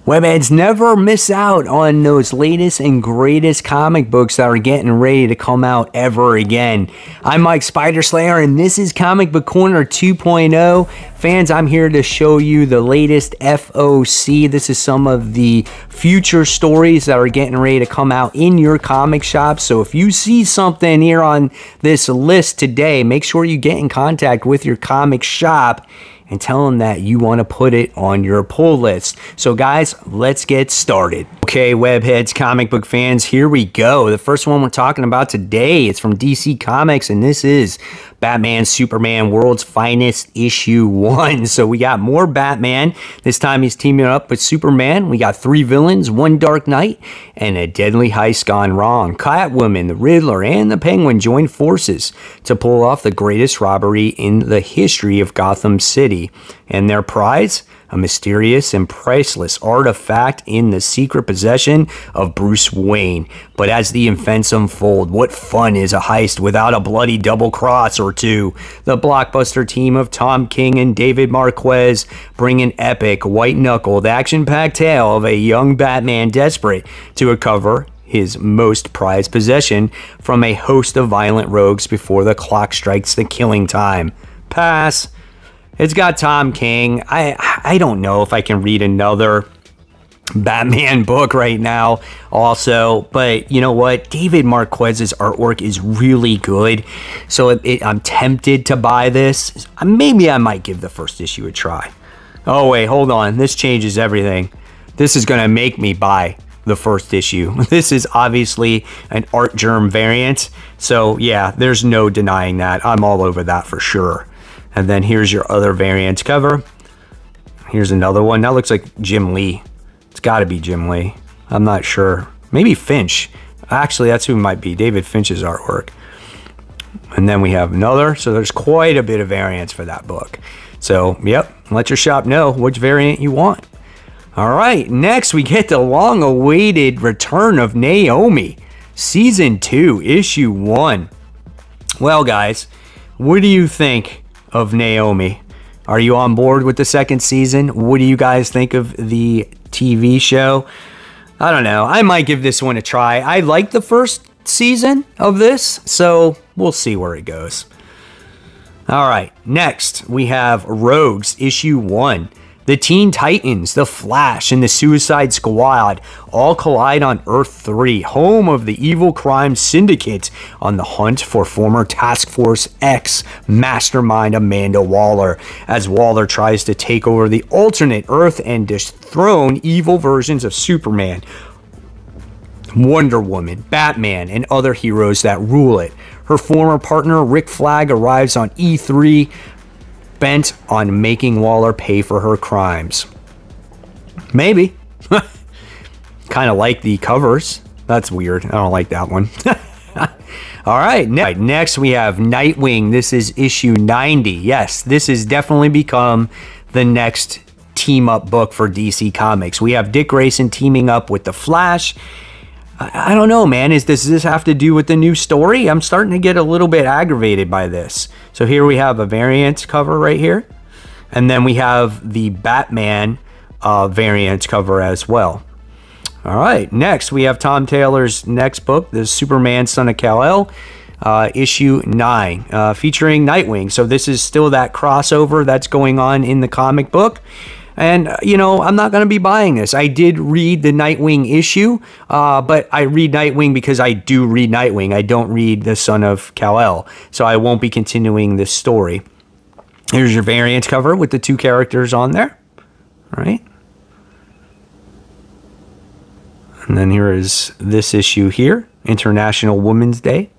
Webheads, never miss out on those latest and greatest comic books that are getting ready to come out ever again. I'm Mike Spider Slayer, and this is Comic Book Corner 2.0. Fans, I'm here to show you the latest F.O.C. This is some of the future stories that are getting ready to come out in your comic shop. So if you see something here on this list today, make sure you get in contact with your comic shop and tell them that you want to put it on your pull list. So guys, let's get started. Okay, webheads, comic book fans, here we go. The first one we're talking about today, it's from DC Comics, and this is Batman Superman World's Finest issue 1. So we got more Batman. This time he's teaming up with Superman. We got 3 villains, 1 Dark Knight, and a deadly heist gone wrong. Catwoman, the Riddler, and the Penguin join forces to pull off the greatest robbery in the history of Gotham City. And their prize? A mysterious and priceless artifact in the secret possession of Bruce Wayne. But as the events unfold, what fun is a heist without a bloody double cross or two? The blockbuster team of Tom King and David Marquez bring an epic, white-knuckled, action-packed tale of a young Batman desperate to recover his most prized possession from a host of violent rogues before the clock strikes the killing time. Pass. It's got Tom King. I don't know if I can read another Batman book right now also, but you know what? David Marquez's artwork is really good, so I'm tempted to buy this. Maybe I might give the first issue a try. Oh wait, hold on. This changes everything. This is going to make me buy the first issue. This is obviously an Art Germ variant, so yeah, there's no denying that. I'm all over that for sure. And then here's your other variant cover. Here's another one. That looks like Jim Lee. It's got to be Jim Lee. I'm not sure. Maybe Finch. Actually, that's who it might be. David Finch's artwork. And then we have another. So there's quite a bit of variants for that book. So, yep. Let your shop know which variant you want. All right. Next, we get the long-awaited return of Naomi. Season 2, Issue 1. Well, guys, what do you think of Naomi? Are you on board with the second season? What do you guys think of the TV show? I don't know. I might give this one a try. I like the first season of this, so we'll see where it goes. All right, next we have Rogues Issue 1. The Teen Titans, the Flash, and the Suicide Squad all collide on Earth 3, home of the evil crime syndicate, on the hunt for former Task Force X mastermind Amanda Waller, as Waller tries to take over the alternate Earth and dethrone evil versions of Superman, Wonder Woman, Batman, and other heroes that rule it. Her former partner, Rick Flag, arrives on E3, bent on making Waller pay for her crimes. Maybe. Kind of like the covers. That's weird. I don't like that one. All right. Next we have Nightwing. This is issue 90. Yes, this has definitely become the next team-up book for DC Comics. We have Dick Grayson teaming up with the Flash. I don't know, man. Does this have to do with the new story? I'm starting to get a little bit aggravated by this. So here we have a variant cover right here. And then we have the Batman variant cover as well. All right. Next, we have Tom Taylor's next book, the Superman Son of Kal-El, issue 9, featuring Nightwing. So this is still that crossover that's going on in the comic book. And, you know, I'm not going to be buying this. I did read the Nightwing issue, but I read Nightwing because I do read Nightwing. I don't read the Son of Kal-El, so I won't be continuing this story. Here's your variant cover with the 2 characters on there. All right. And then here is this issue here, International Women's Day.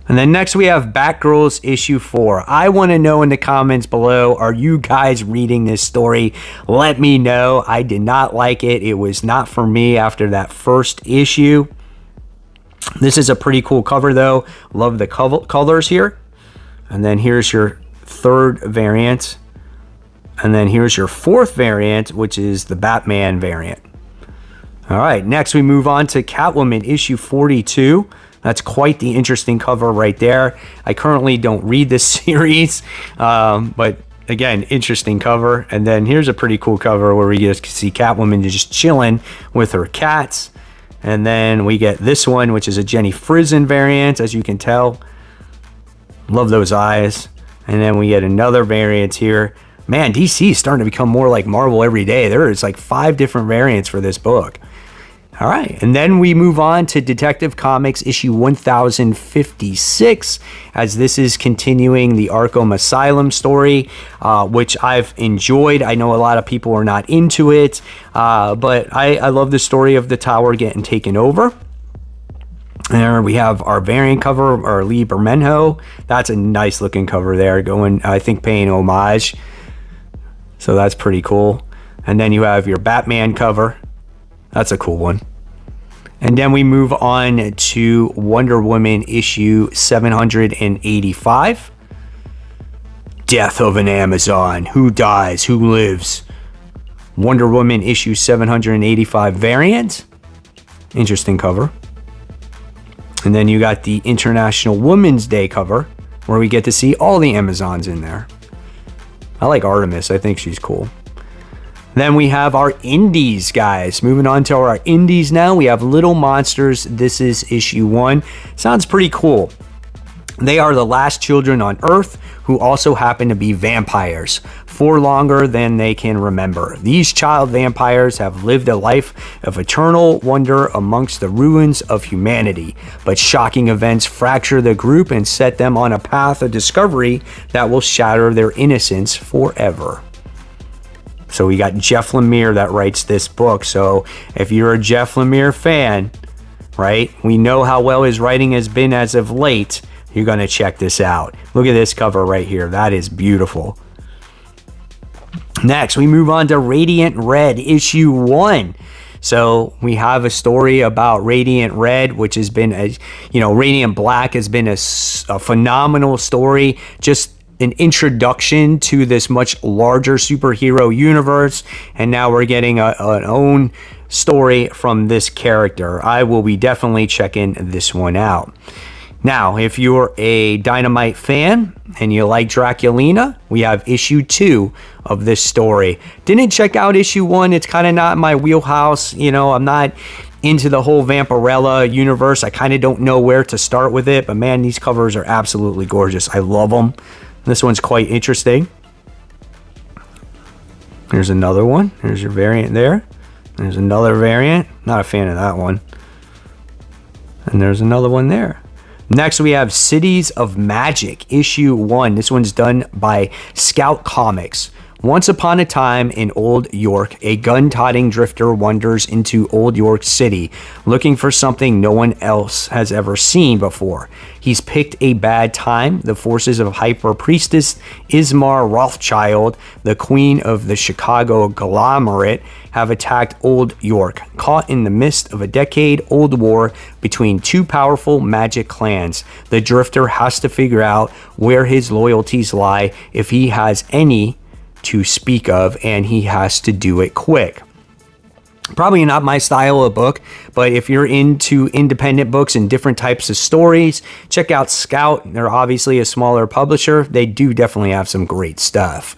And then next we have Batgirls issue 4. I want to know in the comments below, are you guys reading this story? Let me know. I did not like it. It was not for me after that first issue. This is a pretty cool cover though. Love the colors here. And then here's your 3rd variant. And then here's your 4th variant, which is the Batman variant. All right, next we move on to Catwoman issue 42. That's quite the interesting cover right there. I currently don't read this series, but again, interesting cover. And then here's a pretty cool cover where we just see Catwoman just chilling with her cats. And then we get this one, which is a Jenny Frison variant, as you can tell. Love those eyes. And then we get another variant here. Man, DC is starting to become more like Marvel every day. There is like 5 different variants for this book. All right, and then we move on to Detective Comics issue 1056, as this is continuing the Arkham Asylum story, which I've enjoyed. I know a lot of people are not into it, but I love the story of the tower getting taken over. There we have our variant cover, our Lee Bermejo. That's a nice looking cover there, going, I think, paying homage. So that's pretty cool. And then you have your Batman cover. That's a cool one. And then we move on to Wonder Woman issue 785. Death of an Amazon. Who dies? Who lives? Wonder Woman issue 785 variant. Interesting cover. And then you got the International Women's Day cover, where we get to see all the Amazons in there. I like Artemis. I think she's cool. Then we have our indies, guys. Moving on to our indies now. We have Little Monsters. This is issue 1. Sounds pretty cool. They are the last children on Earth who also happen to be vampires for longer than they can remember. These child vampires have lived a life of eternal wonder amongst the ruins of humanity, but shocking events fracture the group and set them on a path of discovery that will shatter their innocence forever. So we got Jeff Lemire that writes this book. So if you're a Jeff Lemire fan, right, we know how well his writing has been as of late. You're going to check this out. Look at this cover right here. That is beautiful. Next, we move on to Radiant Red issue 1. So we have a story about Radiant Red, which has been Radiant Black has been a phenomenal story. Just an introduction to this much larger superhero universe, and now we're getting an own story from this character. I will be definitely checking this one out. Now, if you're a Dynamite fan and you like Draculina, we have issue 2 of this story. Didn't check out issue 1. It's kind of not my wheelhouse. You know, I'm not into the whole Vampirella universe. I kind of don't know where to start with it, but man, these covers are absolutely gorgeous. I love them. This one's quite interesting. There's another one. There's your variant there. There's another variant. Not a fan of that one. And there's another one there. Next, we have Cities of Magic, issue 1. This one's done by Scout Comics. Once upon a time in Old York, a gun-toting drifter wanders into Old York City, looking for something no one else has ever seen before. He's picked a bad time. The forces of Hyper Priestess Ismar Rothschild, the queen of the Chicago conglomerate, have attacked Old York, caught in the midst of a decade-old war between 2 powerful magic clans. The drifter has to figure out where his loyalties lie, if he has any to speak of, and he has to do it quick. Probably not my style of book, but if you're into independent books and different types of stories, check out Scout. They're obviously a smaller publisher. They do definitely have some great stuff.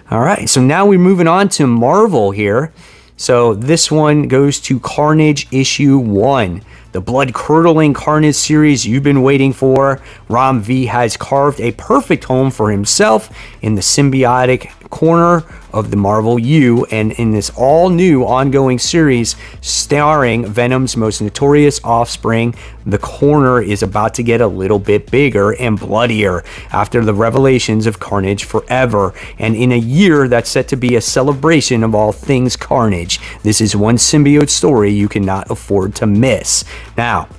All right, so now we're moving on to Marvel here. So this one goes to Carnage issue 1. The blood-curdling Carnage series you've been waiting for. Ram V has carved a perfect home for himself in the symbiotic corner of the Marvel U, and in this all-new ongoing series starring Venom's most notorious offspring, the corner is about to get a little bit bigger and bloodier after the revelations of Carnage Forever, and in a year that's set to be a celebration of all things Carnage. This is one symbiote story you cannot afford to miss. Now,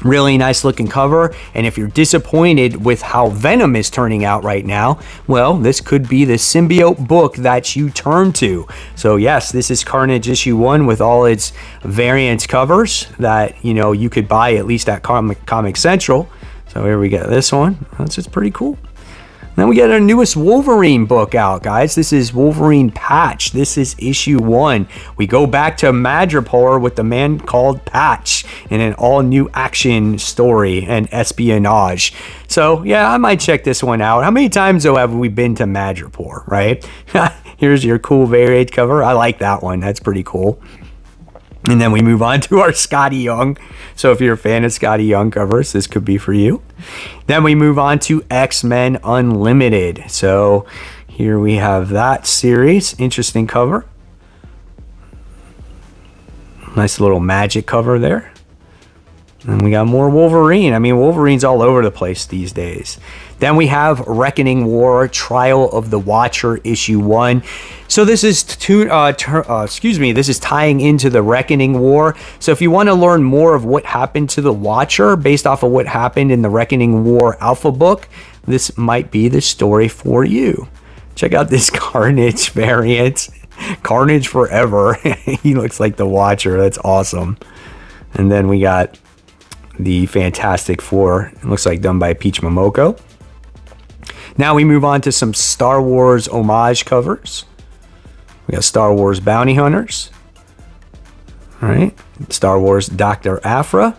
really nice looking cover, and if you're disappointed with how Venom is turning out right now, well, this could be the symbiote book that you turn to. So yes, this is Carnage issue 1 with all its variant covers that, you know, you could buy at least at Comic Central. So here we get this one. That's just pretty cool. Then we get our newest Wolverine book out, guys. This is Wolverine Patch. This is issue 1. We go back to Madripoor with the man called Patch in an all-new action story and espionage. So, yeah, I might check this one out. How many times, though, have we been to Madripoor, right? Here's your cool variant cover. I like that one. That's pretty cool. And then we move on to our Scotty Young. So if you're a fan of Scotty Young covers, this could be for you. Then we move on to X-Men Unlimited. So here we have that series. Interesting cover. Nice little magic cover there. And we got more Wolverine. I mean, Wolverine's all over the place these days. Then we have Reckoning War, Trial of the Watcher, issue 1. So this is this is tying into the Reckoning War. So if you want to learn more of what happened to the Watcher based off of what happened in the Reckoning War Alpha book, this might be the story for you. Check out this Carnage variant. Carnage Forever. He looks like the Watcher. That's awesome. And then we got the Fantastic Four. It looks like done by Peach Momoko. Now we move on to some Star Wars homage covers. We got Star Wars Bounty Hunters. All right. Star Wars Dr. Aphra.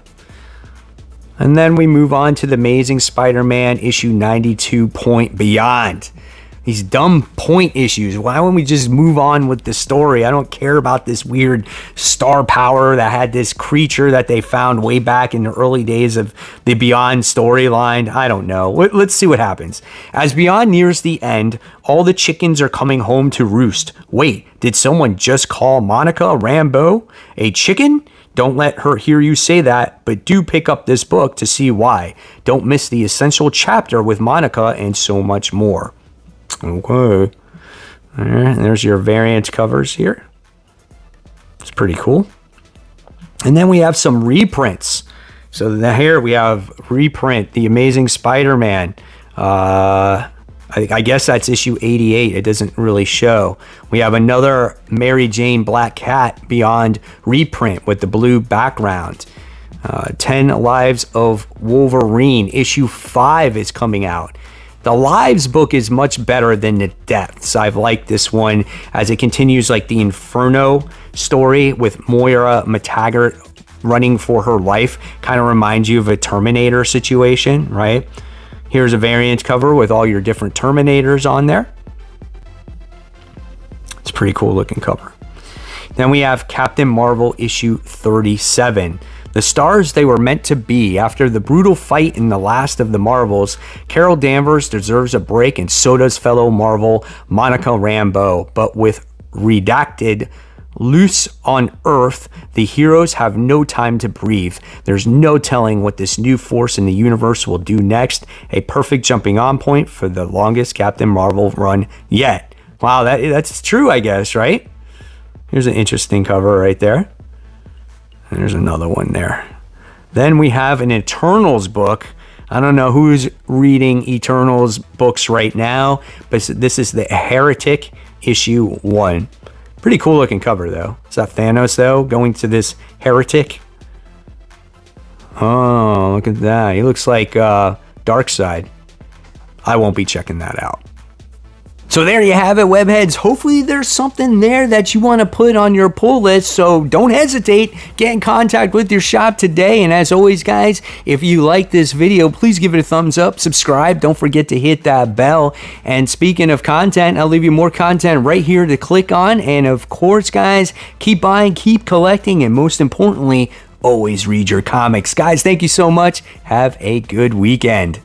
And then we move on to the Amazing Spider-Man issue 92 Point Beyond. These dumb point issues. Why wouldn't we just move on with the story? I don't care about this weird star power that had this creature that they found way back in the early days of the Beyond storyline. I don't know. Let's see what happens. As Beyond nears the end, all the chickens are coming home to roost. Wait, did someone just call Monica Rambeau a chicken? Don't let her hear you say that, but do pick up this book to see why. Don't miss the essential chapter with Monica and so much more. Okay. All right, there's your variant covers here. It's pretty cool. And then we have some reprints. So here we have reprint, The Amazing Spider-Man. I guess that's issue 88. It doesn't really show. We have another Mary Jane Black Cat Beyond reprint with the blue background. 10 Lives of Wolverine. Issue 5 is coming out. The Lives book is much better than the Deaths. I've liked this one as it continues like the Inferno story with Moira McTaggart running for her life. Kind of reminds you of a Terminator situation, right? Here's a variant cover with all your different Terminators on there. It's a pretty cool looking cover. Then we have Captain Marvel issue 37. The stars they were meant to be. After the brutal fight in the last of the Marvels, Carol Danvers deserves a break and so does fellow Marvel Monica Rambeau. But with redacted loose on Earth, the heroes have no time to breathe. There's no telling what this new force in the universe will do next. A perfect jumping on point for the longest Captain Marvel run yet. Wow, that's true, I guess, right? Here's an interesting cover right there. And there's another one there. Then we have an Eternals book. I don't know who's reading Eternals books right now, but this is the Heretic issue 1. Pretty cool looking cover though. Is that Thanos though, going to this Heretic? Oh, look at that. He looks like Darkseid. I won't be checking that out. So there you have it, webheads. Hopefully there's something there that you want to put on your pull list, so don't hesitate. Get in contact with your shop today. And as always, guys, if you like this video, please give it a thumbs up, subscribe. Don't forget to hit that bell. And speaking of content, I'll leave you more content right here to click on. And of course, guys, keep buying, keep collecting, and most importantly, always read your comics. Guys, thank you so much. Have a good weekend.